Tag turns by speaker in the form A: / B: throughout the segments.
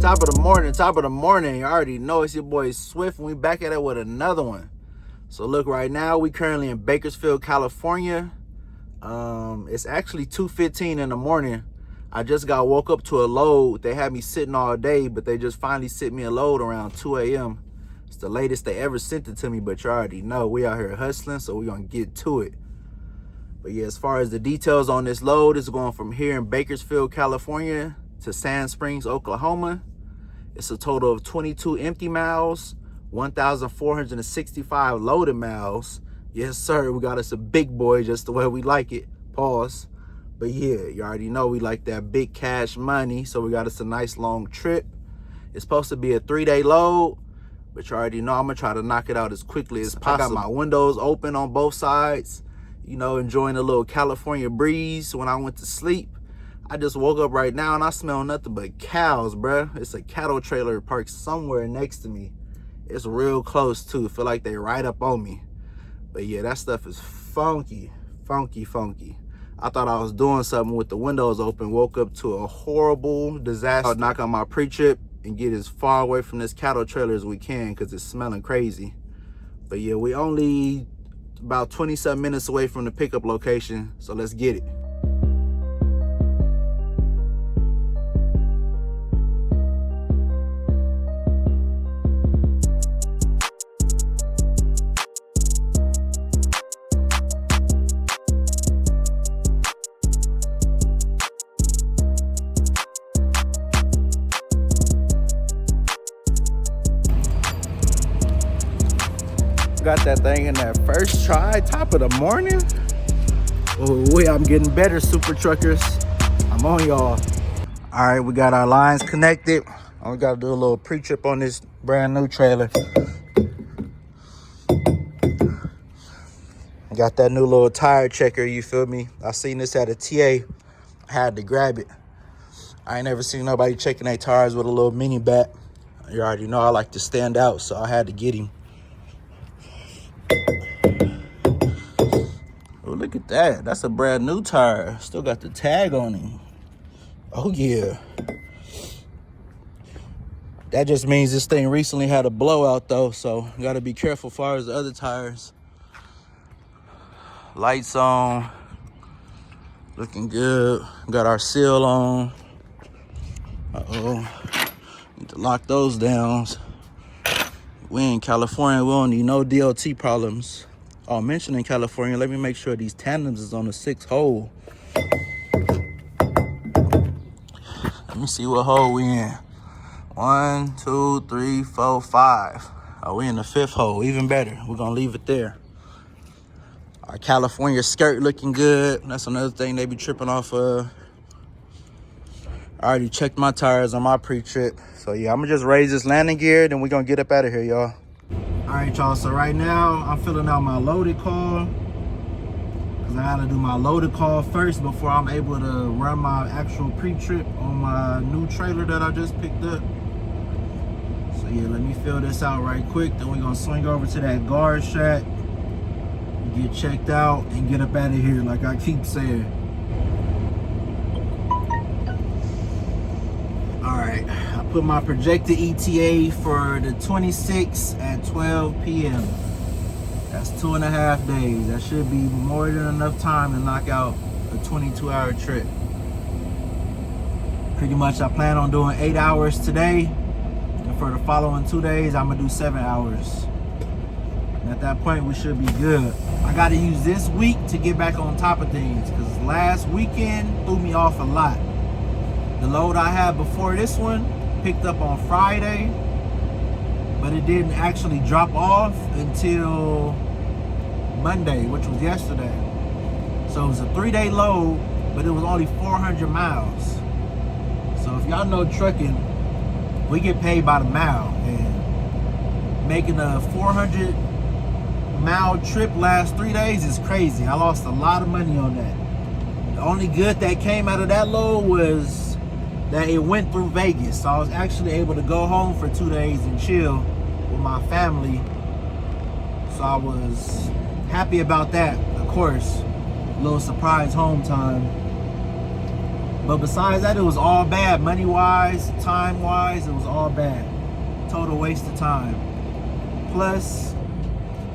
A: Top of the morning. You already know it's your boy Swift, and we back at it with another one. So look, right now we currently in Bakersfield, California. It's actually 2:15 in the morning. I just woke up to a load. They had me sitting all day, but they just finally sent me a load around 2 a.m. It's the latest they ever sent it to me, but you already know we out here hustling, so we're gonna get to it. But yeah, as far as the details on this load, it's going from here in Bakersfield, California to Sand Springs, Oklahoma. It's a total of 22 empty miles, 1,465 loaded miles. Yes, sir, we got us a big boy, just the way we like it. Pause. But yeah, you already know we like that big cash money, so we got us a nice long trip. It's supposed to be a 3-day load, but you already know I'm gonna try to knock it out as quickly as possible. I got my windows open on both sides, you know, enjoying a little California breeze when I went to sleep. I just woke up right now and I smell nothing but cows, bruh. It's a cattle trailer parked somewhere next to me. It's real close too. Feel like they right up on me. But yeah, that stuff is funky, funky, funky. I thought I was doing something with the windows open. Woke up to a horrible disaster. I'll knock on my pre-trip and get as far away from this cattle trailer as we can because it's smelling crazy. But yeah, we only about 20-something minutes away from the pickup location, so let's get it. Got that thing in that first try, top of the morning. Oh wait, I'm getting better, super truckers. I'm on y'all. All right, we got our lines connected. We got to do a little pre-trip on this brand new trailer. Got that new little tire checker, you feel me? I seen this at a TA. I had to grab it. I ain't never seen nobody checking their tires with a little mini bat. You already know I like to stand out, so I had to get him. Oh, look at that. That's a brand new tire. Still got the tag on him. Oh, yeah. That just means this thing recently had a blowout, though, so you got to be careful as far as the other tires. Lights on. Looking good. Got our seal on. Uh-oh. Need to lock those down. We in California. We don't need no DOT problems. Oh, mentioning California, let me make sure these tandems is on the 6th hole. Let me see what hole we in. 1, 2, 3, 4, 5. Oh, we in the 5th hole, even better. We're gonna leave it there. Our California skirt looking good. That's another thing they be tripping off of. I already checked my tires on my pre-trip. So yeah, I'm gonna just raise this landing gear, then we're gonna get up out of here, y'all. All right, y'all, so right now I'm filling out my loaded call because I gotta do my loaded call first before I'm able to run my actual pre-trip on my new trailer that I just picked up. So yeah, let me fill this out right quick, then we're gonna swing over to that guard shack, get checked out, and get up out of here like I keep saying. All right, I put my projected ETA for the 26th at 12 p.m. That's 2.5 days. That should be more than enough time to knock out a 22-hour trip. Pretty much I plan on doing 8 hours today, and for the following 2 days, I'm gonna do 7 hours. And at that point, we should be good. I gotta use this week to get back on top of things, because last weekend threw me off a lot. The load I had before this one picked up on Friday, but it didn't actually drop off until Monday, which was yesterday. So it was a 3-day load, but it was only 400 miles. So if y'all know trucking, we get paid by the mile, and making a 400-mile trip last 3 days is crazy. I lost a lot of money on that. The only good that came out of that load was that it went through Vegas. So I was actually able to go home for 2 days and chill with my family. So I was happy about that, of course. A little surprise home time. But besides that, it was all bad. Money-wise, time-wise, it was all bad. Total waste of time. Plus,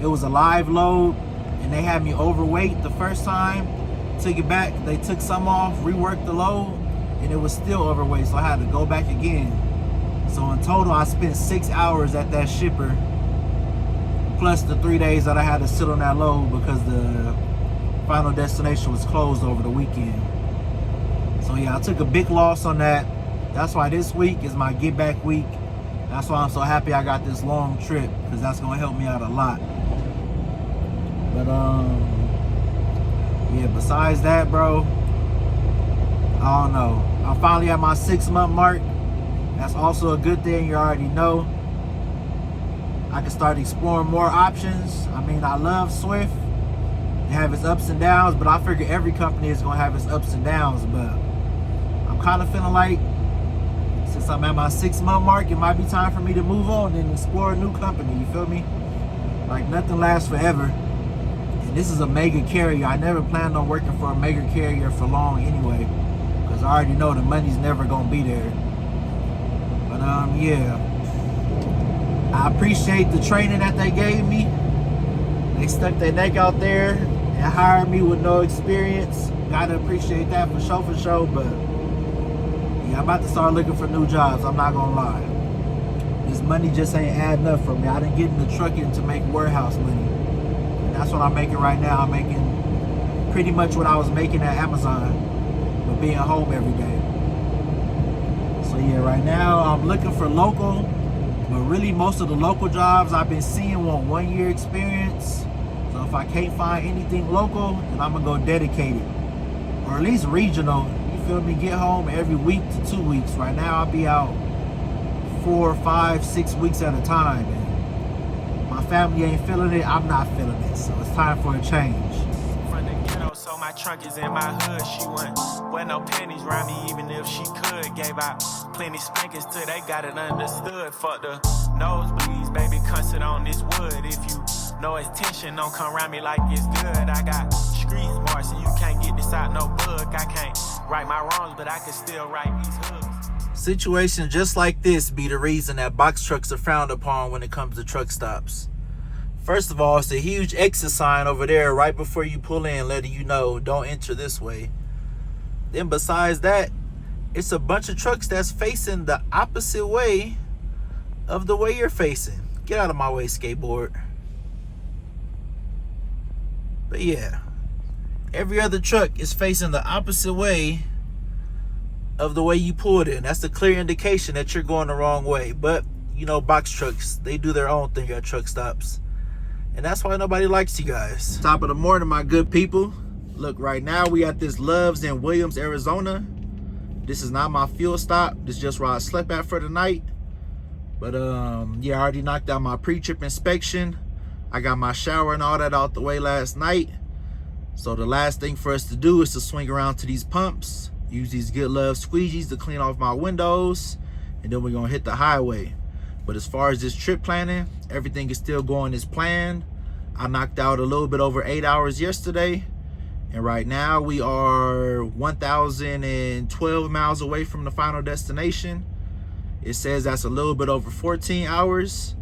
A: it was a live load, and they had me overweight the first time. Took it back, they took some off, reworked the load, and it was still overweight, so I had to go back again. So in total, I spent 6 hours at that shipper, plus the 3 days that I had to sit on that load because the final destination was closed over the weekend. So yeah, I took a big loss on that. That's why this week is my get back week. That's why I'm so happy I got this long trip, because that's gonna help me out a lot. But yeah, besides that, bro, I don't know. I'm finally at my 6-month mark. That's also a good thing, you already know. I can start exploring more options. I mean, I love Swift. It have its ups and downs, but I figure every company is gonna have its ups and downs. But I'm kind of feeling like, since I'm at my 6-month mark, it might be time for me to move on and explore a new company, you feel me? Like, nothing lasts forever. And this is a mega carrier. I never planned on working for a mega carrier for long anyway, because I already know the money's never gonna be there. But yeah, I appreciate the training that they gave me. They stuck their neck out there and hired me with no experience. Gotta appreciate that for sure. But yeah, I'm about to start looking for new jobs, I'm not gonna lie. This money just ain't adding up for me. I didn't get in the trucking to make warehouse money. And that's what I'm making right now. I'm making pretty much what I was making at Amazon, but being home every day. So yeah, right now I'm looking for local, but really most of the local jobs I've been seeing want 1 year experience. So if I can't find anything local, then I'm gonna go dedicated, or at least regional. You feel me? Get home every week to 2 weeks. Right now I'll be out 4, 5, 6 weeks at a time. And my family ain't feeling it. I'm not feeling it. So it's time for a change.
B: From the ghetto, so my trunk is in my hood. She wouldn't wear no panties around me, even if she could. Gave out plenty spankings till they got it understood. Fuck the nosebleeds, baby, come sit on this wood. If you know it's tension, don't come around me like it's good. I got street smart, so you can't get this out no book. I can't right my wrongs, but I can still right these hooks.
A: Situations just like this be the reason that box trucks are frowned upon when it comes to truck stops. First of all, it's a huge exit sign over there right before you pull in, letting you know don't enter this way. Then besides that, it's a bunch of trucks that's facing the opposite way of the way you're facing. Get out of my way, skateboard. But yeah, every other truck is facing the opposite way of the way you pulled in. That's a clear indication that you're going the wrong way. But you know, box trucks, they do their own thing at truck stops, and that's why nobody likes you guys. Top of the morning, my good people. Look, right now we at this Love's in Williams, Arizona. This is not my fuel stop. This is just where I slept at for the night. But yeah, I already knocked out my pre-trip inspection. I got my shower and all that out the way last night. So the last thing for us to do is to swing around to these pumps, use these Good Love squeegees to clean off my windows, and then we're gonna hit the highway. But as far as this trip planning, everything is still going as planned. I knocked out a little bit over 8 hours yesterday, and right now we are 1,012 miles away from the final destination. It says that's a little bit over 14 hours.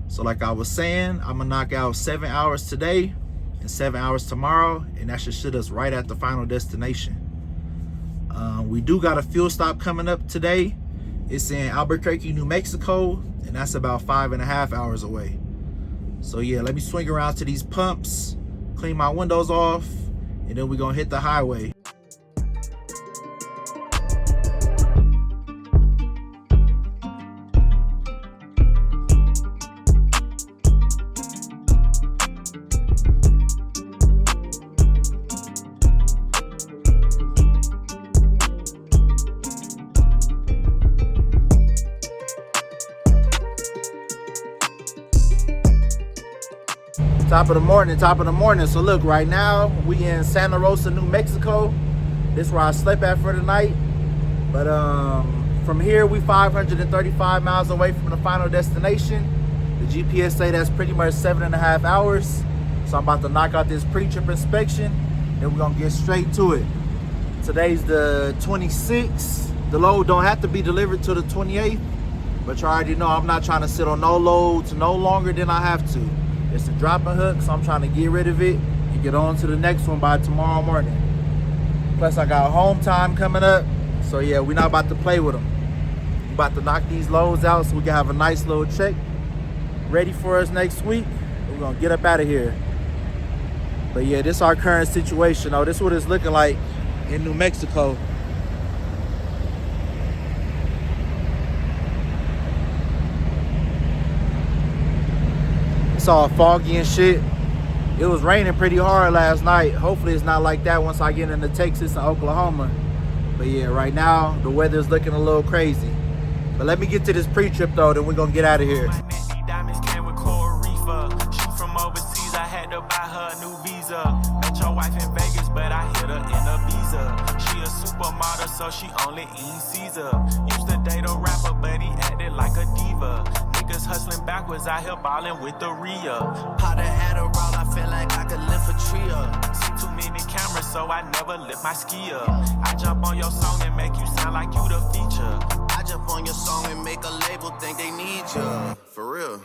A: So like I was saying, I'm gonna knock out 7 hours today and 7 hours tomorrow, and that should shit us right at the final destination. We do got a fuel stop coming up today. It's in Albuquerque, New Mexico, and that's about 5.5 hours away. So yeah, let me swing around to these pumps, clean my windows off, and then we're gonna hit the highway. Top of the morning. So look, right now we in Santa Rosa, New Mexico. This is where I slept at for the night. But from here we 535 miles away from the final destination. The GPS say that's pretty much 7.5 hours. So I'm about to knock out this pre-trip inspection, and we're gonna get straight to it. Today's the 26th. The load don't have to be delivered till the 28th, but you already know I'm not trying to sit on no loads no longer than I have to. It's a dropping hook, so I'm trying to get rid of it and get on to the next one by tomorrow morning. Plus I got home time coming up, so yeah, we're not about to play with them. We're about to knock these loads out so we can have a nice little check ready for us next week. We're gonna get up out of here. But yeah, this is our current situation though. This is what it's looking like in New Mexico. It's all foggy and shit. It was raining pretty hard last night. Hopefully it's not like that once I get into Texas and Oklahoma. But yeah, right now the weather's looking a little crazy. But let me get to this pre-trip though, then we're gonna get out of here.
B: So she only eats Caesar. Used to date a rapper, but he acted like a diva. Niggas hustling backwards, out here ballin' with the Rhea. Powder Adderall, I feel like I could lift a tree up. See too many cameras, so I never lift my ski up. I jump on your song and make you sound like you the feature. I jump on your song and make a label think they need you. For real.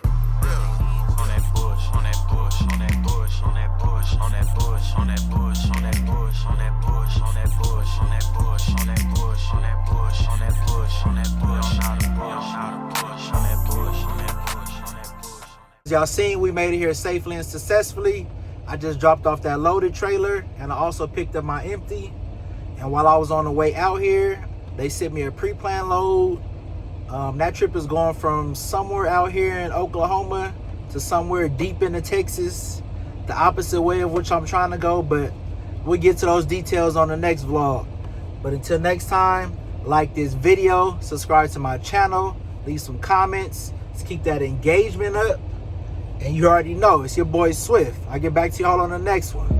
B: On that bush, on that bush, on that bush, on that bush, on that bush, on that bush, on that bush, on that bush, on that bush, on that bush, on that bush, on that bush, on that bush, on that bush, on that bush, on that bush, on that bush, on that bush.
A: As y'all seen, we made it here safely and successfully. I just dropped off that loaded trailer and I also picked up my empty. And while I was on the way out here, they sent me a pre-planned load. That trip is going from somewhere out here in Oklahoma to somewhere deep into Texas, the opposite way of which I'm trying to go, but we'll get to those details on the next vlog. But until next time, like this video, subscribe to my channel, leave some comments, let's keep that engagement up. And you already know, it's your boy Swift. I'll get back to y'all on the next one.